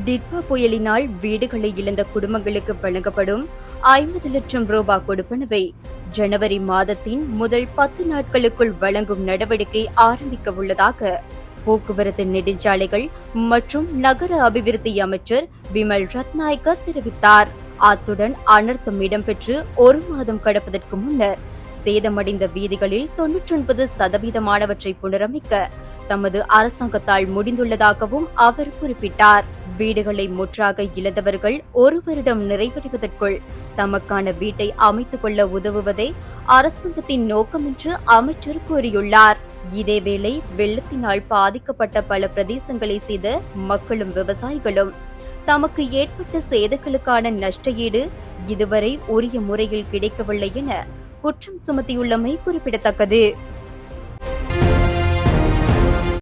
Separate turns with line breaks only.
டிட்வா புயலினால் வீடுகளை இழந்த குடும்பங்களுக்கு வழங்கப்படும் 50 லட்சம் ரூபாய் கொடுப்பனவை ஜனவரி மாதத்தின் முதல் 10 நாட்களுக்குள் வழங்கும் நடவடிக்கை ஆரம்பிக்க உள்ளதாக போக்குவரத்து நெடுஞ்சாலைகள் மற்றும் நகர அபிவிருத்தி அமைச்சர் விமல் ரத்நாயக்க தெரிவித்தார். அத்துடன் அனர்த்தம் இடம்பெற்று ஒரு மாதம் கடப்பதற்கு முன்னர் சேதமடைந்த வீதிகளில் 99% புனரமைக்க தமது அரசாங்கத்தால் முடிந்துள்ளதாகவும் அவர் குறிப்பிட்டார். வீடுகளை முற்றாக இழந்தவர்கள் ஒரு வருடம் நிறைவடைவதற்குள் தமக்கான வீட்டை அமைத்துக் கொள்ள உதவுவதே அரசாங்கத்தின் நோக்கம் என்று அமைச்சர் கூறியுள்ளார். இதேவேளை வெள்ளத்தினால் பாதிக்கப்பட்ட பல பிரதேசங்களை செய்த மக்களும் விவசாயிகளும் தமக்கு ஏற்பட்ட சேதங்களுக்கான நஷ்ட ஈடு இதுவரை உரிய முறையில் கிடைக்கவில்லை என குற்றம் சுமத்தியுள்ளமை குறிப்பிடத்தக்கது.